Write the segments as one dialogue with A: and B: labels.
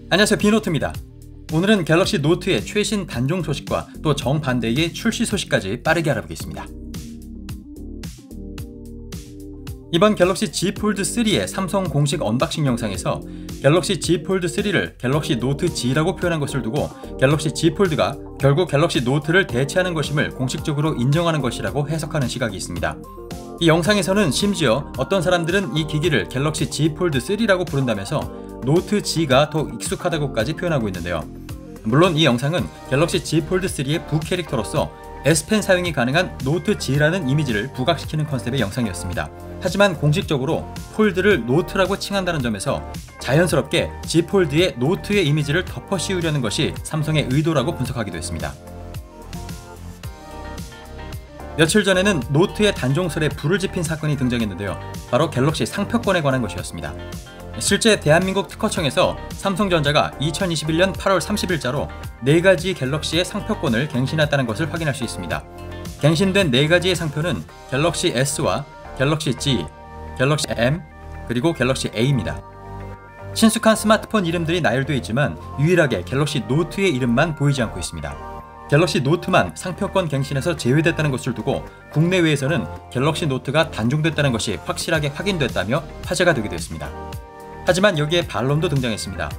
A: 안녕하세요, 비노트입니다. 오늘은 갤럭시 노트의 최신 단종 소식과 또 정반대의 출시 소식까지 빠르게 알아보겠습니다. 이번 갤럭시 Z 폴드 3의 삼성 공식 언박싱 영상에서 갤럭시 Z 폴드 3를 갤럭시 노트 G라고 표현한 것을 두고 갤럭시 Z 폴드가 결국 갤럭시 노트를 대체하는 것임을 공식적으로 인정하는 것이라고 해석하는 시각이 있습니다. 이 영상에서는 심지어 어떤 사람들은 이 기기를 갤럭시 Z 폴드 3라고 부른다면서 노트 G가 더 익숙하다고까지 표현하고 있는데요. 물론 이 영상은 갤럭시 Z 폴드 3의 부캐릭터로서 S펜 사용이 가능한 노트 G라는 이미지를 부각시키는 컨셉의 영상이었습니다. 하지만 공식적으로 폴드를 노트라고 칭한다는 점에서 자연스럽게 Z 폴드의 노트의 이미지를 덮어 씌우려는 것이 삼성의 의도라고 분석하기도 했습니다. 며칠 전에는 노트의 단종설에 불을 지핀 사건이 등장했는데요. 바로 갤럭시 상표권에 관한 것이었습니다. 실제 대한민국 특허청에서 삼성전자가 2021년 8월 30일자로 4가지 갤럭시의 상표권을 갱신했다는 것을 확인할 수 있습니다. 갱신된 4가지의 상표는 갤럭시 S와 갤럭시 G, 갤럭시 M, 그리고 갤럭시 A입니다. 친숙한 스마트폰 이름들이 나열되어 있지만 유일하게 갤럭시 노트의 이름만 보이지 않고 있습니다. 갤럭시 노트만 상표권 갱신에서 제외됐다는 것을 두고 국내외에서는 갤럭시 노트가 단종됐다는 것이 확실하게 확인됐다며 화제가 되기도 했습니다. 하지만 여기에 반론도 등장했습니다.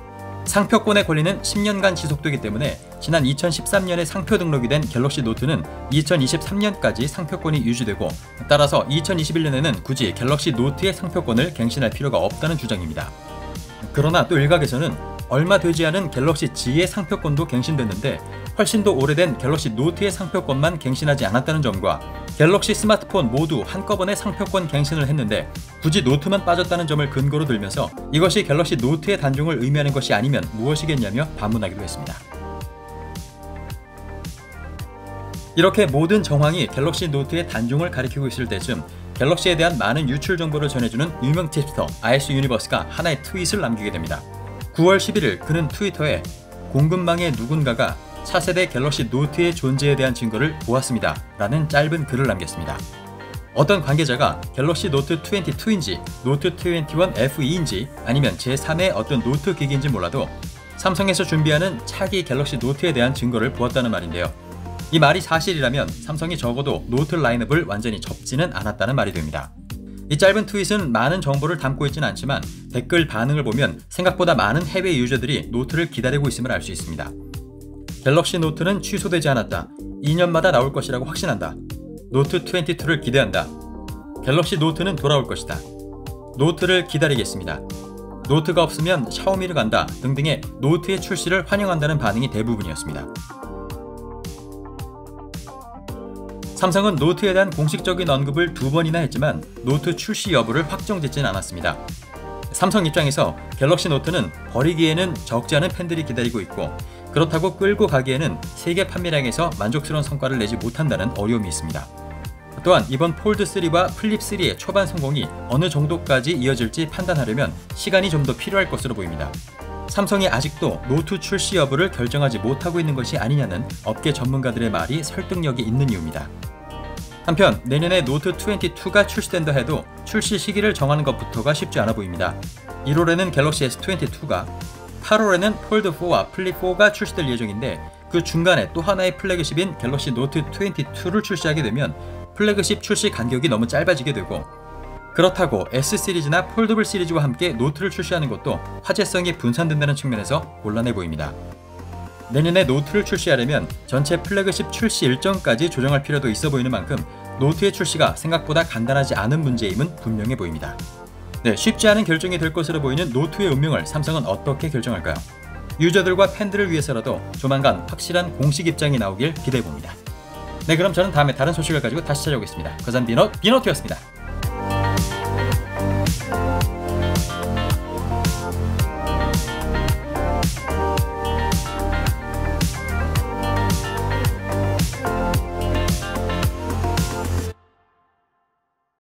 A: 상표권의 권리는 10년간 지속되기 때문에 지난 2013년에 상표 등록이 된 갤럭시 노트는 2023년까지 상표권이 유지되고 따라서 2021년에는 굳이 갤럭시 노트의 상표권을 갱신할 필요가 없다는 주장입니다. 그러나 또 일각에서는 얼마 되지 않은 갤럭시 G의 상표권도 갱신됐는데 훨씬 더 오래된 갤럭시 노트의 상표권만 갱신하지 않았다는 점과 갤럭시 스마트폰 모두 한꺼번에 상표권 갱신을 했는데 굳이 노트만 빠졌다는 점을 근거로 들면서 이것이 갤럭시 노트의 단종을 의미하는 것이 아니면 무엇이겠냐며 반문하기도 했습니다. 이렇게 모든 정황이 갤럭시 노트의 단종을 가리키고 있을 때쯤 갤럭시에 대한 많은 유출 정보를 전해주는 유명 팁스터 IS 유니버스가 하나의 트윗을 남기게 됩니다. 9월 11일 그는 트위터에 공급망의 누군가가 차세대 갤럭시 노트의 존재에 대한 증거를 보았습니다 라는 짧은 글을 남겼습니다. 어떤 관계자가 갤럭시 노트 22인지 노트 21 FE인지 아니면 제3의 어떤 노트 기기인지 몰라도 삼성에서 준비하는 차기 갤럭시 노트에 대한 증거를 보았다는 말인데요. 이 말이 사실이라면 삼성이 적어도 노트 라인업을 완전히 접지는 않았다는 말이 됩니다. 이 짧은 트윗은 많은 정보를 담고 있지는 않지만 댓글 반응을 보면 생각보다 많은 해외 유저들이 노트를 기다리고 있음을 알 수 있습니다. 갤럭시 노트는 취소되지 않았다. 2년마다 나올 것이라고 확신한다. 노트 22를 기대한다. 갤럭시 노트는 돌아올 것이다. 노트를 기다리겠습니다. 노트가 없으면 샤오미를 간다 등등의 노트의 출시를 환영한다는 반응이 대부분이었습니다. 삼성은 노트에 대한 공식적인 언급을 2번이나 했지만 노트 출시 여부를 확정짓지는 않았습니다. 삼성 입장에서 갤럭시 노트는 버리기에는 적지 않은 팬들이 기다리고 있고 그렇다고 끌고 가기에는 세계 판매량에서 만족스러운 성과를 내지 못한다는 어려움이 있습니다. 또한 이번 폴드3와 플립3의 초반 성공이 어느 정도까지 이어질지 판단하려면 시간이 좀 더 필요할 것으로 보입니다. 삼성이 아직도 노트 출시 여부를 결정하지 못하고 있는 것이 아니냐는 업계 전문가들의 말이 설득력이 있는 이유입니다. 한편 내년에 노트 22가 출시된다 해도 출시 시기를 정하는 것부터가 쉽지 않아 보입니다. 1월에는 갤럭시 S22가, 8월에는 폴드4와 플립4가 출시될 예정인데 그 중간에 또 하나의 플래그십인 갤럭시 노트 22를 출시하게 되면 플래그십 출시 간격이 너무 짧아지게 되고 그렇다고 S 시리즈나 폴더블 시리즈와 함께 노트를 출시하는 것도 화제성이 분산된다는 측면에서 곤란해 보입니다. 내년에 노트를 출시하려면 전체 플래그십 출시 일정까지 조정할 필요도 있어 보이는 만큼 노트의 출시가 생각보다 간단하지 않은 문제임은 분명해 보입니다. 네, 쉽지 않은 결정이 될 것으로 보이는 노트의 운명을 삼성은 어떻게 결정할까요? 유저들과 팬들을 위해서라도 조만간 확실한 공식 입장이 나오길 기대해봅니다. 네, 그럼 저는 다음에 다른 소식을 가지고 다시 찾아오겠습니다. 거잔 비노트였습니다.